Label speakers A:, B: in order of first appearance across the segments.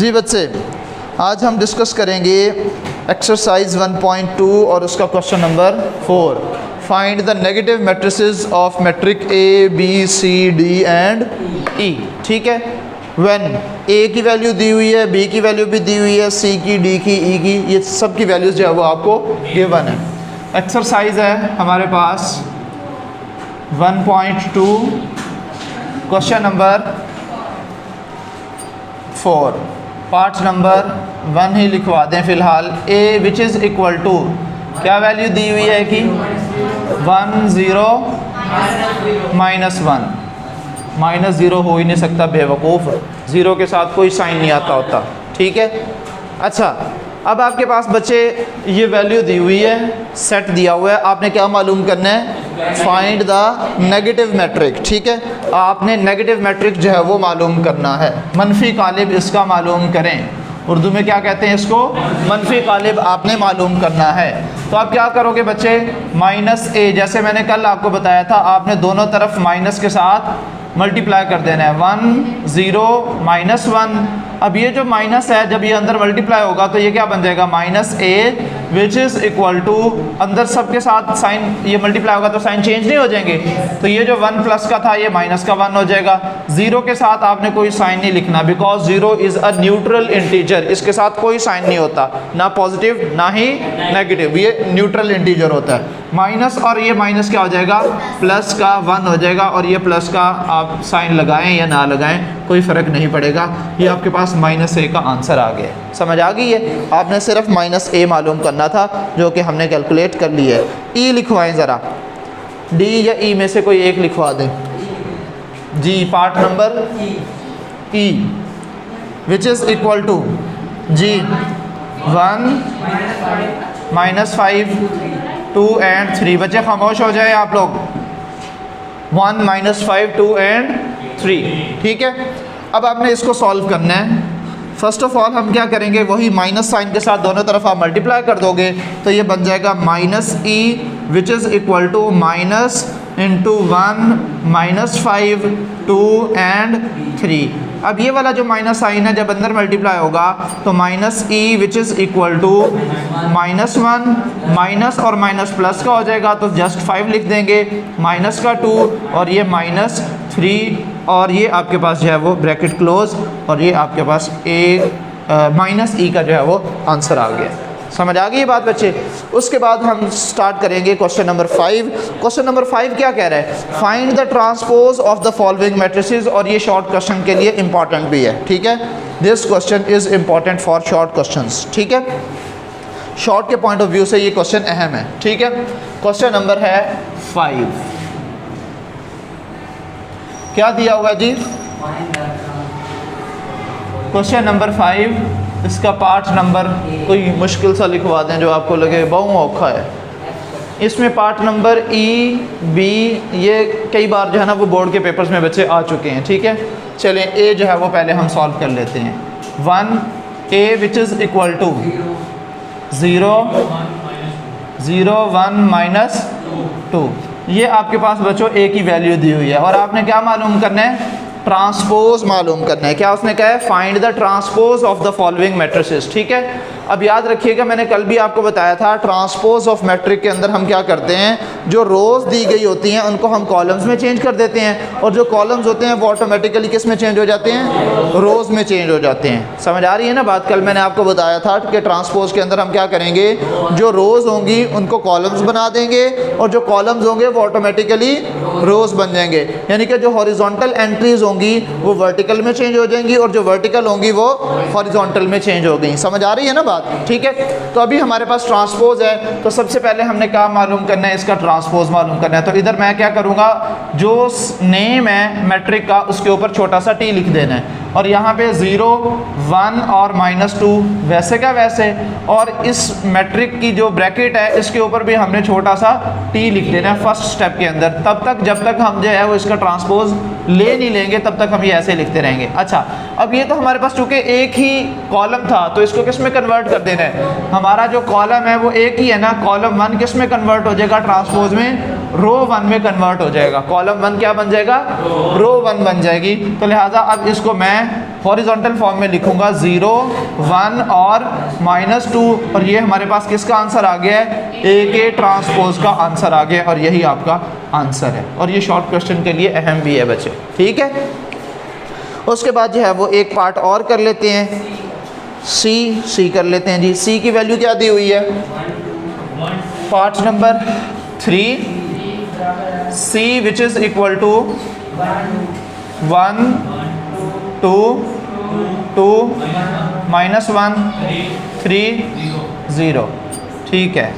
A: जी बच्चे, आज हम डिस्कस करेंगे एक्सरसाइज 1.2 और उसका question number 4। Find the negative matrices of matrix A B C D and E. ठीक है, व्हेन ए की वैल्यू दी हुई है, बी की वैल्यू भी दी हुई है, सी की, डी की, ई की, ये सब की वैल्यूज़ जो है वो आपको गिवन है। एक्सरसाइज है हमारे पास 1.2 क्वेश्चन नंबर 4, पार्ट नंबर 1 ही लिखवा दें फ़िलहाल। ए विच इज़ इक्वल टू, क्या वैल्यू दी हुई है कि 1 0 -1। -0 हो ही नहीं सकता बेवकूफ़, ज़ीरो के साथ कोई साइन नहीं आता होता। ठीक है, अच्छा अब आपके पास बच्चे ये वैल्यू दी हुई है, सेट दिया हुआ है, आपने क्या मालूम करना है? Find the negative matrix. ठीक है, आपने नेगेटिव मैट्रिक जो है वो मालूम करना है। मनफी कालिब इसका मालूम करें, उर्दू में क्या कहते हैं इसको? मनफी कालिब आपने मालूम करना है। तो आप क्या करोगे बच्चे? -a, जैसे मैंने कल आपको बताया था, आपने दोनों तरफ माइनस के साथ मल्टीप्लाई कर देना है। 1 0 -1। अब ये जो माइनस है, जब ये अंदर मल्टीप्लाई होगा तो ये क्या बन जाएगा? -a which is equal to, अंदर सब के साथ साइन ये मल्टीप्लाई होगा तो साइन चेंज नहीं हो जाएंगे, तो ये जो 1 प्लस का था ये माइनस का 1 हो जाएगा। ज़ीरो के साथ आपने कोई साइन नहीं लिखना, because zero is a neutral integer, इसके साथ कोई साइन नहीं होता, ना पॉजिटिव ना ही नेगेटिव, ये न्यूट्रल इंटीजर होता है। माइनस और ये माइनस क्या हो जाएगा? प्लस का 1 हो जाएगा, और ये प्लस का आप साइन लगाएं या ना लगाएं कोई फ़र्क नहीं पड़ेगा। ये आपके पास -a का आंसर आ गया। समझ आ गई है? आपने सिर्फ -a मालूम करना था, जो कि हमने कैलकुलेट कर लिया है। ई लिखवाएं ज़रा, डी या ई में से कोई एक लिखवा दें। जी, part number E which is equal to, जी 1 -5 2 एंड 3। बच्चे खामोश हो जाए आप लोग। 1 -5 2 एंड 3। ठीक है, अब आपने इसको सॉल्व करना है। फर्स्ट ऑफ ऑल हम क्या करेंगे? वही माइनस साइन के साथ दोनों तरफ आप मल्टीप्लाई कर दोगे तो ये बन जाएगा -e which is equal to -1 -5 2 and 3। अब ये वाला जो माइनस साइन है जब अंदर मल्टीप्लाई होगा तो -e which is equal to -1 minus और माइनस प्लस का हो जाएगा, तो जस्ट 5 लिख देंगे, माइनस का 2 और ये -3, और ये आपके पास जो है वो ब्रैकेट क्लोज, और ये आपके पास -e का जो है वो आंसर आ गया। समझ आ गई ये बात बच्चे? उसके बाद हम स्टार्ट करेंगे क्वेश्चन नंबर 5। क्वेश्चन नंबर 5 क्या कह रहा है? Find the transpose of the following matrices, और ये शॉर्ट क्वेश्चन के लिए इंपॉर्टेंट भी है। ठीक है, this question is important for short questions. ठीक है, शॉर्ट के पॉइंट ऑफ व्यू से ये क्वेश्चन अहम है। ठीक है, क्वेश्चन नंबर है 5। क्या दिया हुआ जी? क्वेश्चन नंबर 5, इसका पार्ट नंबर कोई मुश्किल सा लिखवा दें जो आपको लगे बहुत औखा है। इसमें पार्ट नंबर ई बी, ये कई बार जो है ना वो बोर्ड के पेपर्स में बच्चे आ चुके हैं। ठीक है, चलें ए जो है वो पहले हम सॉल्व कर लेते हैं। 1a which is equal to 0 0 1 -2। ये आपके पास बच्चों ए की वैल्यू दी हुई है, और आपने क्या मालूम करना है? ट्रांसपोज मालूम करना है। क्या उसने कहा है? Find the transpose of the following matrices. ठीक है, अब याद रखिएगा मैंने कल भी आपको बताया था, ट्रांसपोज ऑफ मैट्रिक के अंदर हम क्या करते हैं? जो रोज़ दी गई होती हैं उनको हम कॉलम्स में चेंज कर देते हैं, और जो कॉलम्स होते हैं वो ऑटोमेटिकली किस में चेंज हो जाते हैं? रोज़ में चेंज हो जाते हैं। समझ आ रही है ना बात? कल मैंने आपको बताया था कि ट्रांसपोज के अंदर हम क्या करेंगे? जो रोज़ होंगी उनको कॉलम्स बना देंगे, और जो कॉलम्स होंगे वो ऑटोमेटिकली रोज़ बन जाएंगे। यानी कि जो हॉरिजॉन्टल एंट्रीज होंगी वो वर्टिकल में चेंज हो जाएंगी, और जो वर्टिकल होंगी वो हॉरिजॉन्टल में चेंज हो गई। समझ आ रही है ना बात? ठीक है, तो अभी हमारे पास ट्रांसपोज है, तो सबसे पहले हमने क्या मालूम करना है? इसका ट्रांसपोज मालूम करना है। तो इधर मैं क्या करूँगा? जो नेम है मैट्रिक का उसके ऊपर छोटा सा t लिख देना है, और यहाँ पे 0 1 और -2 वैसे का वैसे, और इस मैट्रिक की जो ब्रैकेट है इसके ऊपर भी हमने छोटा सा t लिख देना है फर्स्ट स्टेप के अंदर, तब तक जब तक हम जो है वो इसका ट्रांसपोज ले नहीं लेंगे तब तक हम ये ऐसे लिखते रहेंगे। अच्छा, अब ये तो हमारे पास चूँकि एक ही कॉलम था तो इसको किस में कन्वर्ट कर देना है? हमारा जो कॉलम है वो एक ही है ना, कॉलम 1 किस में कन्वर्ट हो जाएगा? ट्रांसपोज में। रो 1 में कन्वर्ट हो जाएगा। कॉलम 1 क्या बन जाएगा? रो 1 बन जाएगी। तो लिहाजा अब इसको मैं हॉरिजॉन्टल फॉर्म में लिखूंगा 0 1 और -2, और ये हमारे पास किसका आंसर आ गया है? ए के ट्रांसपोज का आंसर आ गया, और यही आपका आंसर है। और ये शॉर्ट क्वेश्चन के लिए अहम भी है बच्चे, ठीक है। उसके बाद जो है वो एक पार्ट और कर लेते हैं, सी कर लेते हैं जी। सी की वैल्यू क्या दी हुई है? Part number 3, C which is equal to 1 2 2 -1 3 0, ठीक है।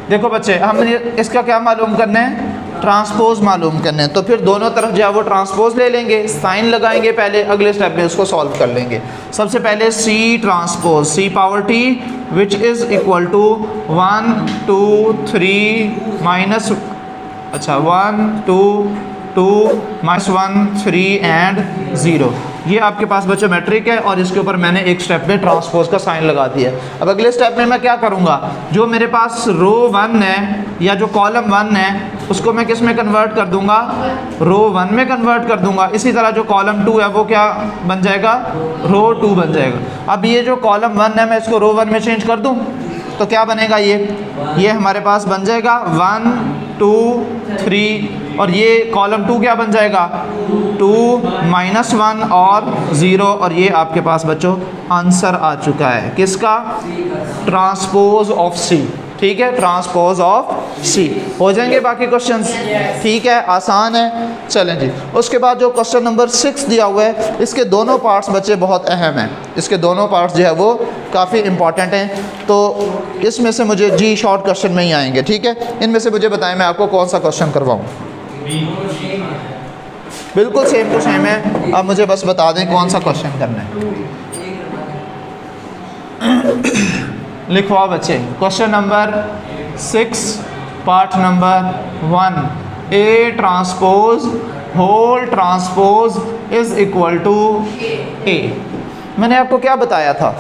A: देखो बच्चे, हमने इसका क्या मालूम करना है? ट्रांसपोज मालूम करने हैं। तो फिर दोनों तरफ जो है वो ट्रांसपोज ले लेंगे, साइन लगाएंगे पहले, अगले स्टेप में उसको सॉल्व कर लेंगे। सबसे पहले C transpose, C power T which is equal to 1 2 3 minus, अच्छा 1 2 2 -1 3 एंड 0। ये आपके पास बच्चों मैट्रिक है, और इसके ऊपर मैंने एक स्टेप में ट्रांसपोज का साइन लगा दिया। अब अगले स्टेप में मैं क्या करूँगा? जो मेरे पास रो 1 है या जो कॉलम 1 है उसको मैं किस में कन्वर्ट कर दूंगा? रो 1 में कन्वर्ट कर दूंगा। इसी तरह जो कॉलम 2 है वो क्या बन जाएगा? रो 2 बन जाएगा। अब ये जो कॉलम 1 है मैं इसको रो 1 में चेंज कर दूं तो क्या बनेगा? ये हमारे पास बन जाएगा 1 2 3, और ये कॉलम 2 क्या बन जाएगा? 2 -1 और 0, और ये आपके पास बच्चों आंसर आ चुका है किसका? ट्रांसपोज ऑफ सी, ठीक है, ट्रांसपोज ऑफ सी। हो जाएंगे बाकी क्वेश्चंस, ठीक है, आसान है। चलें जी, उसके बाद जो क्वेश्चन नंबर 6 दिया हुआ है, इसके दोनों पार्ट्स बच्चे बहुत अहम हैं। इसके दोनों पार्ट्स जो है वो काफ़ी इंपॉर्टेंट हैं। तो इसमें से मुझे जी शॉर्ट क्वेश्चन में ही आएंगे, ठीक है। इनमें से मुझे बताएं मैं आपको कौन सा क्वेश्चन करवाऊँ। बिल्कुल सेम टू सेम है, अब मुझे बस बता दें कौन सा क्वेश्चन करना है। लिखवाओ बच्चे, question number 6 part number 1, A transpose whole transpose is equal to A. मैंने आपको क्या बताया था?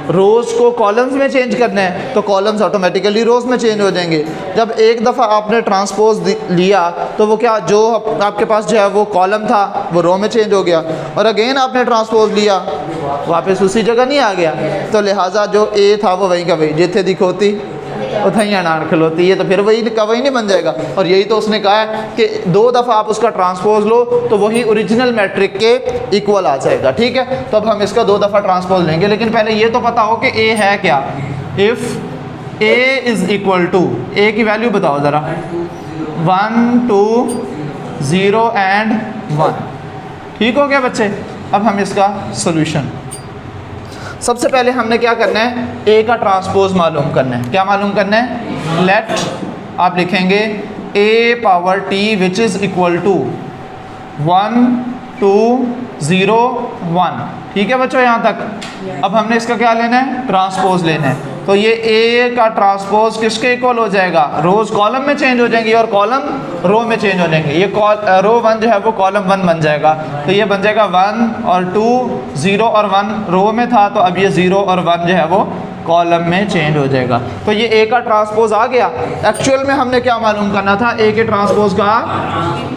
A: रोज़ को कॉलम्स में चेंज करना है तो कॉलम्स ऑटोमेटिकली रोज़ में चेंज हो जाएंगे। जब एक दफ़ा आपने ट्रांसपोज लिया तो वो क्या, जो आपके पास जो है वो कॉलम था वो रो में चेंज हो गया, और अगेन आपने ट्रांसपोज लिया वापस उसी जगह नहीं आ गया। तो लिहाजा जो ए था वो वहीं का वही, जिथे दिखोती उथई अनार खलोती, ये तो फिर वही का वही नहीं बन जाएगा। और यही तो उसने कहा है कि 2 दफ़ा आप उसका ट्रांसपोज लो तो वही ओरिजिनल मैट्रिक के इक्वल आ जाएगा, ठीक है। तो अब हम इसका 2 दफ़ा ट्रांसपोज लेंगे, लेकिन पहले ये तो पता हो कि ए है क्या। If A is equal to, A की वैल्यू बताओ ज़रा, 1 2 0 एंड 1, ठीक हो गया बच्चे। अब हम इसका सोल्यूशन, सबसे पहले हमने क्या करना है? ए का ट्रांसपोज मालूम करना है। क्या मालूम करना है? लेट, आप लिखेंगे A power T which is equal to 1 2 0 1, ठीक है बच्चों यहाँ तक। अब हमने इसका क्या लेना है? ट्रांसपोज लेना है। तो ये ए का ट्रांसपोज किसके इक्वल हो जाएगा? रोज़ कॉलम में चेंज हो जाएंगी और कॉलम रो में चेंज हो जाएंगे। ये रो 1 जो है वो कॉलम 1 बन जाएगा। तो ये बन जाएगा 1 और 2, 0 और 1 रो में था, तो अब ये 0 और 1 जो है वो कॉलम में चेंज हो जाएगा। तो ये ए का ट्रांसपोज आ गया। एक्चुअल में हमने क्या मालूम करना था? ए के ट्रांसपोज का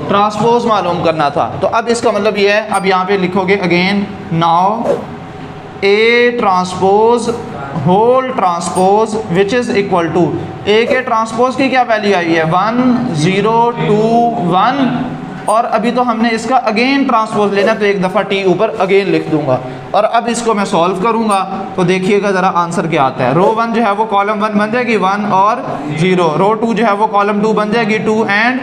A: ट्रांसपोज मालूम करना था। तो अब इसका मतलब ये है, अब यहाँ पे लिखोगे again, now A transpose whole transpose which is equal to, A के ट्रांसपोज की क्या वैल्यू आई है? 1 0 2 1, और अभी तो हमने इसका अगेन ट्रांसपोज लेना, तो एक दफ़ा टी ऊपर अगेन लिख दूंगा। और अब इसको मैं सॉल्व करूंगा तो देखिएगा ज़रा आंसर क्या आता है। रो 1 जो है वो कॉलम 1 बन जाएगी 1 और 0, रो 2 जो है वो कॉलम 2 बन जाएगी 2 एंड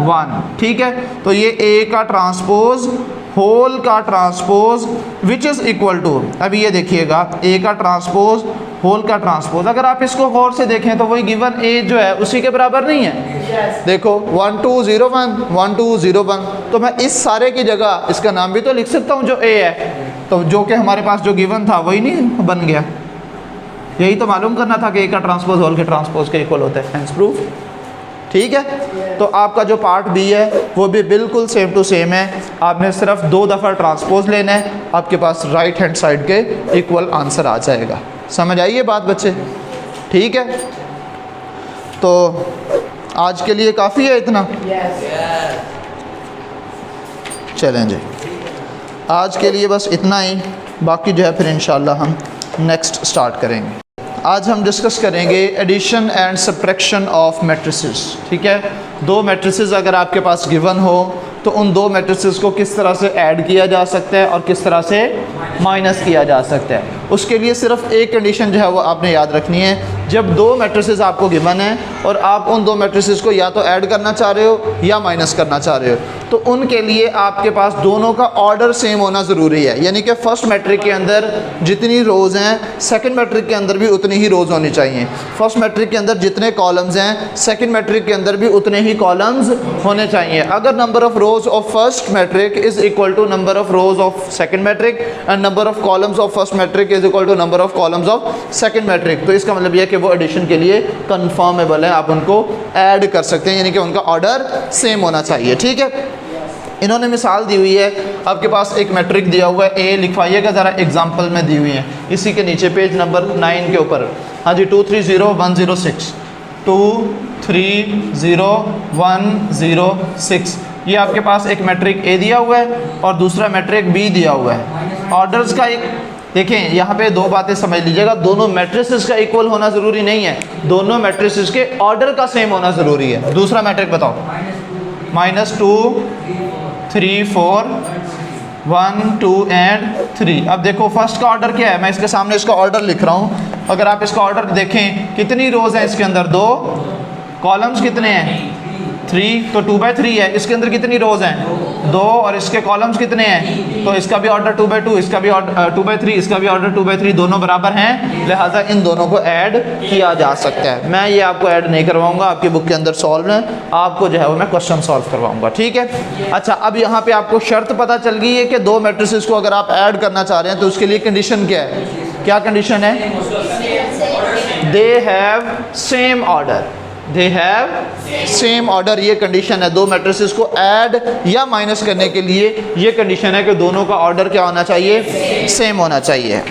A: 1, ठीक है। तो ये ए का ट्रांसपोज होल का transpose which is equal to, अभी ये देखिएगा ए का ट्रांसपोज होल का ट्रांसपोज, अगर आप इसको गौर से देखें तो वही गिवन ए जो है उसी के बराबर नहीं है। देखो 1 2 0 1 1 2 0 1, तो मैं इस सारे की जगह इसका नाम भी तो लिख सकता हूँ जो ए है, तो जो कि हमारे पास जो गिवन था वही नहीं बन गया। यही तो मालूम करना था कि ए का ट्रांसपोज होल के ट्रांसपोज के इक्वल होता है, हेंस प्रूफ, ठीक है। तो आपका जो पार्ट बी है वो भी बिल्कुल सेम टू सेम है। आपने सिर्फ 2 दफ़ा ट्रांसपोज लेना है, आपके पास राइट हैंड साइड के इक्वल आंसर आ जाएगा। समझ आई ये बात बच्चे, ठीक है। तो आज के लिए काफ़ी है इतना? चलें जी, आज के लिए बस इतना ही, बाकी जो है फिर इंशाल्लाह हम नेक्स्ट स्टार्ट करेंगे। आज हम डिस्कस करेंगे addition and subtraction of matrices. ठीक है, दो मैट्रिसेस अगर आपके पास गिवन हो तो उन दो मैट्रिसेस को किस तरह से ऐड किया जा सकता है और किस तरह से माइनस किया जा सकता है। उसके लिए सिर्फ एक कंडीशन जो है वो आपने याद रखनी है। जब दो मैट्रिसेस आपको गिवन है और आप उन दो मैट्रिसेस को या तो ऐड करना चाह रहे हो या माइनस करना चाह रहे हो, तो उनके लिए आपके पास दोनों का ऑर्डर सेम होना ज़रूरी है। यानी कि फर्स्ट मैट्रिक के अंदर जितनी रोज़ हैं सेकंड मैट्रिक के अंदर भी उतनी ही रोज़ होनी चाहिए। फर्स्ट मैट्रिक के अंदर जितने कॉलम्स हैं सेकंड मैट्रिक के अंदर भी उतने ही कॉलम्स होने चाहिए। अगर number of rows of first matrix is equal to number of rows of second matrix and number of columns of first matrix is equal to number of columns of second matrix, तो इसका मतलब यह है कि वो addition के लिए confirmable है, आप उनको ऐड कर सकते हैं, यानी कि उनका ऑर्डर सेम होना चाहिए। ठीक है, इन्होंने मिसाल दी हुई है, आपके पास एक मैट्रिक दिया हुआ है, ए लिखवाइएगा ज़रा, एग्जाम्पल में दी हुई है इसी के नीचे पेज नंबर 9 के ऊपर। हाँ जी, 230106 230106, ये आपके पास एक मैट्रिक ए दिया हुआ है और दूसरा मैट्रिक बी दिया हुआ है। ऑर्डर्स का एक देखें, यहाँ पे दो बातें समझ लीजिएगा, दोनों मैट्रिसेस का इक्वल होना ज़रूरी नहीं है, दोनों मैट्रिसेस के ऑर्डर का सेम होना ज़रूरी है। दूसरा मैट्रिक बताओ, -2 3 4 1 2 एंड 3। अब देखो फर्स्ट का ऑर्डर क्या है, मैं इसके सामने इसका ऑर्डर लिख रहा हूँ। अगर आप इसका ऑर्डर देखें, कितनी रोज़ हैं इसके अंदर, 2, कॉलम्स कितने हैं 3, तो 2/3 है। इसके अंदर कितनी रोज़ हैं 2 और इसके कॉलम्स कितने हैं, तो इसका भी ऑर्डर 2/2, इसका भी ऑर्डर 2/3, इसका भी ऑर्डर 2/3, दोनों बराबर हैं, लिहाजा इन दोनों को ऐड किया जा सकता है। मैं ये आपको ऐड नहीं करवाऊंगा, आपकी बुक के अंदर सॉल्व है, आपको जो है वो मैं क्वेश्चन सॉल्व करवाऊंगा। ठीक है, अच्छा, अब यहाँ पे आपको शर्त पता चल गई है कि दो मैट्रिसेस को अगर आप ऐड करना चाह रहे हैं तो उसके लिए कंडीशन क्या है, क्या कंडीशन है, दे have same order, they have same order, ये कंडीशन है। दो मैट्रिसेस को ऐड या माइनस करने के लिए ये कंडीशन है कि दोनों का ऑर्डर क्या होना चाहिए, सेम होना चाहिए।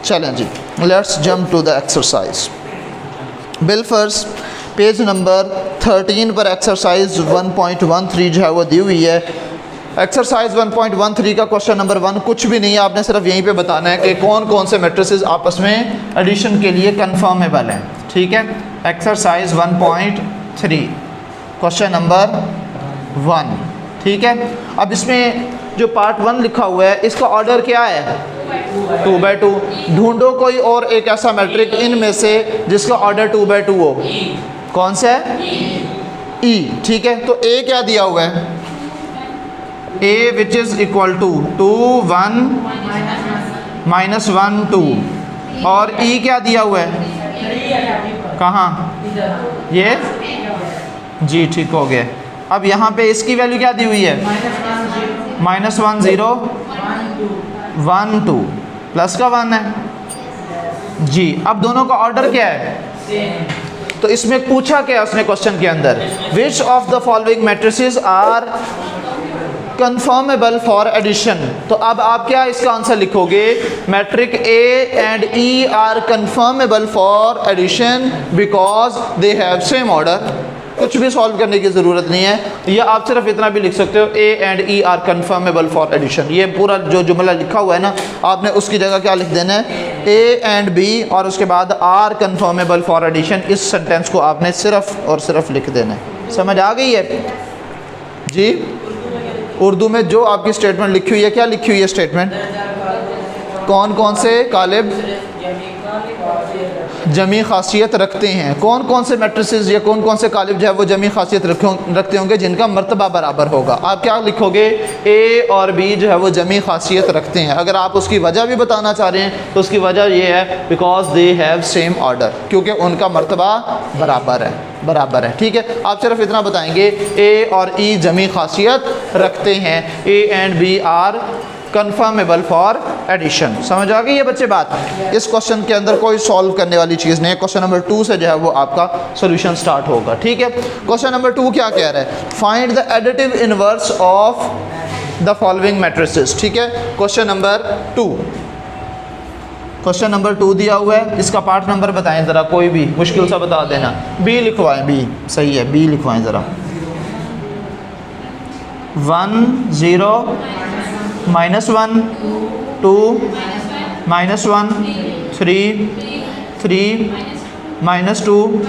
A: चलें जी, let's jump to the exercise. Bill first page number 13 पर एक्सरसाइज 1.13 जो है वो दी हुई है। एक्सरसाइज 1.13 का क्वेश्चन नंबर 1 कुछ भी नहीं है, आपने सिर्फ यहीं पे बताना है कि कौन कौन से मैट्रिसेस आपस में एडिशन के लिए कंफर्मेबल हैं। ठीक है, एक्सरसाइज 1.3 क्वेश्चन नंबर 1। ठीक है, अब इसमें जो पार्ट 1 लिखा हुआ है इसका ऑर्डर क्या है, 2/2। ढूंढो कोई और एक ऐसा मैट्रिक इनमें से जिसका ऑर्डर 2/2 हो। कौन सा है, ई। ठीक है, तो ए क्या दिया हुआ है, a which is equal to 2 1 -1 2, और e क्या दिया हुआ है, कहाँ, ये जी, ठीक हो गया। अब यहाँ पे इसकी वैल्यू क्या दी हुई है, -1 0 1 2, प्लस का 1 है जी। अब दोनों का ऑर्डर क्या है, तो इसमें पूछा क्या उसने क्वेश्चन के अंदर, which of the following matrices are conformable for addition. तो अब आप क्या इसका आंसर लिखोगे, matrix A and E are conformable for addition because they have same order. कुछ भी सॉल्व करने की ज़रूरत नहीं है, या आप सिर्फ इतना भी लिख सकते हो, A and E are conformable for addition. ये पूरा जो जुमला लिखा हुआ है ना, आपने उसकी जगह क्या लिख देना है, ए एंड बी और उसके बाद आर कंफर्मेबल फॉर एडिशन। इस सेंटेंस को आपने सिर्फ और सिर्फ लिख देना है। समझ आ गई है जी। उर्दू में जो आपकी स्टेटमेंट लिखी हुई है, क्या लिखी हुई है स्टेटमेंट, कौन कौन से कालिब जमी खासियत रखते हैं, कौन कौन से मैट्रिसेस या कौन कौन से कालिब जो है वो जमी खासियत रखते होंगे जिनका मर्तबा बराबर होगा। आप क्या लिखोगे, ए और बी जो है वो जमी खासियत रखते हैं। अगर आप उसकी वजह भी बताना चाह रहे हैं तो उसकी वजह ये है because they have same order, क्योंकि उनका मर्तबा बराबर है। ठीक है, आप सिर्फ इतना बताएंगे ए और ई जमी खासियत रखते हैं, A and B are conformable for addition. समझ आ गई ये बच्चे बात। इस क्वेश्चन के अंदर कोई सॉल्व करने वाली चीज़ नहीं है। क्वेश्चन नंबर 2 से जो है वो आपका सॉल्यूशन स्टार्ट होगा। ठीक है, क्वेश्चन नंबर 2 क्या कह रहा है, find the additive inverse of the following matrices. ठीक है, क्वेश्चन नंबर 2 क्वेश्चन नंबर 2 दिया हुआ है, इसका पार्ट नंबर बताएं ज़रा, कोई भी मुश्किल सा बता देना। बी लिखवाएं, बी सही है, बी लिखवाएं ज़रा। 1 0 -1 2 -1 3 3 -2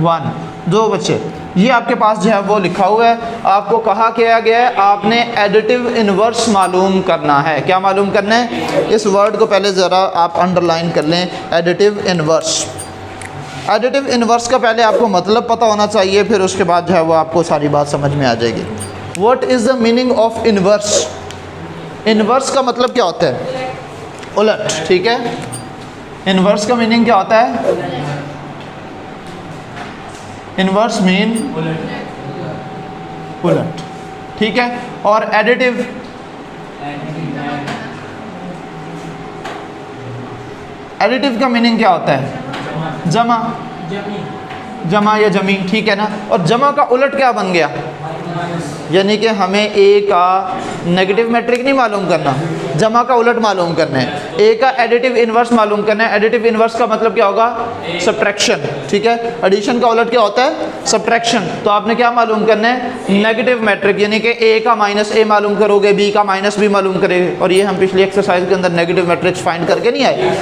A: 1। दो बच्चे, ये आपके पास जो है वो लिखा हुआ है। आपको कहा किया गया है आपने एडिटिव इन्वर्स मालूम करना है। क्या मालूम करना है? इस वर्ड को पहले ज़रा आप अंडरलाइन कर लें, एडिटिव इन्वर्स। एडिटिव इन्वर्स का पहले आपको मतलब पता होना चाहिए, फिर उसके बाद जो है वो आपको सारी बात समझ में आ जाएगी। What is the meaning of inverse? Inverse का मतलब क्या होता है? उलट। ठीक है, इन्वर्स का मीनिंग क्या होता है? इन्वर्स मीन उलट। ठीक है, और एडिटिव एडिटिव का मीनिंग क्या होता है? जमा, जमा या जमी। ठीक है ना, और जमा का उलट क्या बन गया? यानी कि हमें ए का नेगेटिव मैट्रिक नहीं मालूम करना, जमा का उलट मालूम करना है। ए का एडिटिव इन्वर्स मालूम करना है। एडिटिव इन्वर्स का मतलब क्या होगा? सब्ट्रैक्शन। ठीक है, एडिशन का उलट क्या होता है? सब्ट्रैक्शन। तो आपने क्या मालूम करना है? नेगेटिव मैट्रिक, यानी कि ए का माइनस ए मालूम करोगे, बी का माइनस बी मालूम करेंगे। और ये हम पिछली एक्सरसाइज के अंदर नेगेटिव मैट्रिक्स फाइंड करके नहीं आए।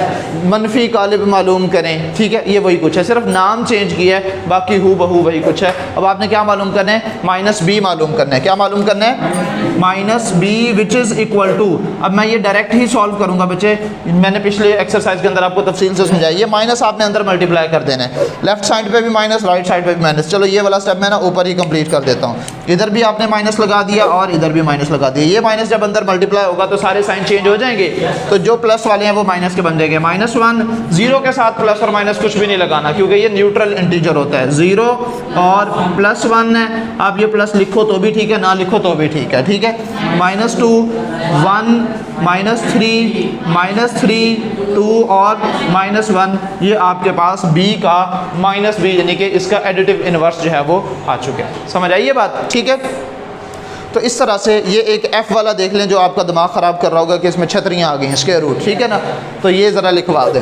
A: मनफी कालिब मालूम करें। ठीक है, ये वही कुछ है, सिर्फ नाम चेंज किया है, बाकी हू बहू वही कुछ है। अब आपने क्या मालूम करना है? माइनस बी मालूम करना है। क्या मालूम करना है? Minus B which is equal to. अब मैं ये डायरेक्ट ही सॉल्व करूंगा बच्चे, मैंने पिछले एक्सरसाइज के अंदर आपको तफसील से समझाया। ये माइनस आपने अंदर मल्टीप्लाई कर देना है, लेफ्ट साइड पे भी माइनस, राइट साइड पे भी माइनस। चलो ये वाला स्टेप मैं ना ऊपर ही कंप्लीट कर देता हूँ। इधर भी आपने माइनस लगा दिया और इधर भी माइनस लगा दिया। ये माइनस जब अंदर मल्टीप्लाई होगा तो सारे साइन चेंज हो जाएंगे, तो जो प्लस वाले हैं वो माइनस के बन जाएंगे। -1 0 के साथ प्लस और माइनस कुछ भी नहीं लगाना, क्योंकि ये न्यूट्रल इंटीजर होता है। 0 और +1 है, आप ये प्लस लिखो तो भी ठीक है, ना लिखो तो भी ठीक है। ठीक है, -2 1 -3 2 और -1, ये आपके पास b का -b, यानी कि इसका एडिटिव इन्वर्स जो है वो आ चुके हैं। समझ आई ये बात? ठीक है, तो इस तरह से ये एक f वाला देख लें जो आपका दिमाग ख़राब कर रहा होगा कि इसमें छतरियाँ आ गई हैं, स्क्वायर रूट। ठीक है ना, तो ये ज़रा लिखवा दें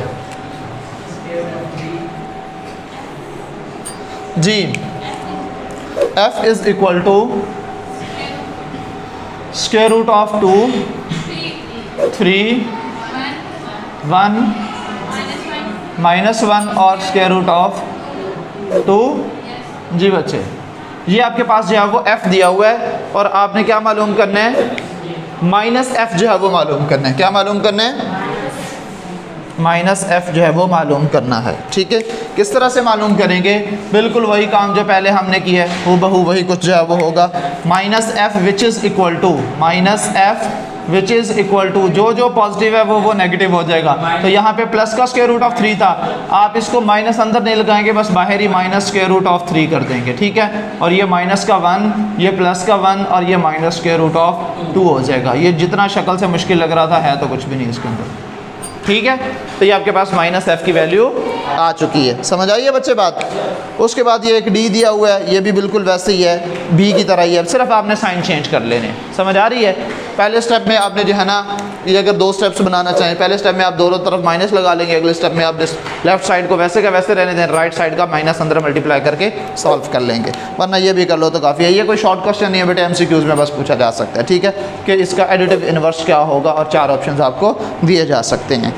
A: जी। f is equal to square root of 2 3 1 -1 और स्क्वायर रूट ऑफ 2। जी बच्चे, ये आपके पास जो है वो f दिया हुआ है और आपने क्या मालूम करना है? -f जो है वो मालूम करना है। क्या मालूम करना है? -f जो है वो मालूम करना है। ठीक है, किस तरह से मालूम करेंगे? बिल्कुल वही काम जो पहले हमने किया है, हूबहू वही कुछ जो है वो होगा। -f which is equal to, -f which is equal to, जो पॉजिटिव है वो नेगेटिव हो जाएगा। तो यहाँ पे प्लस का स्क्वायर रूट ऑफ 3 था, आप इसको माइनस अंदर नहीं लगाएंगे, बस बाहर ही माइनस स्क्वायर रूट ऑफ 3 कर देंगे। ठीक है, और ये माइनस का 1, ये प्लस का 1 और ये माइनस स्क्वायर रूट ऑफ 2 हो जाएगा। ये जितना शक्ल से मुश्किल लग रहा था है तो कुछ भी नहीं इसके अंदर। ठीक है, तो ये आपके पास -f की वैल्यू आ चुकी है। समझ आइए बच्चे बात? उसके बाद ये एक d दिया हुआ है, ये भी बिल्कुल वैसे ही है, b की तरह ही है, सिर्फ आपने साइन चेंज कर लेने। समझ आ रही है? पहले स्टेप में आपने जो है ना, ये अगर 2 स्टेप्स बनाना चाहें, पहले स्टेप में आप दोनों तरफ माइनस लगा लेंगे, अगले स्टेप में आप लेफ्ट साइड को वैसे का वैसे रहने दें, राइट साइड का माइनस अंदर मल्टीप्लाई करके सॉल्व कर लेंगे, वरना ये भी कर लो तो काफ़ी है। ये कोई शॉर्ट क्वेश्चन नहीं है बेटे, MCQs में बस पूछा जा सकता है। ठीक है, कि इसका एडिटिव इन्वर्स क्या होगा और 4 ऑप्शन आपको दिए जा सकते हैं।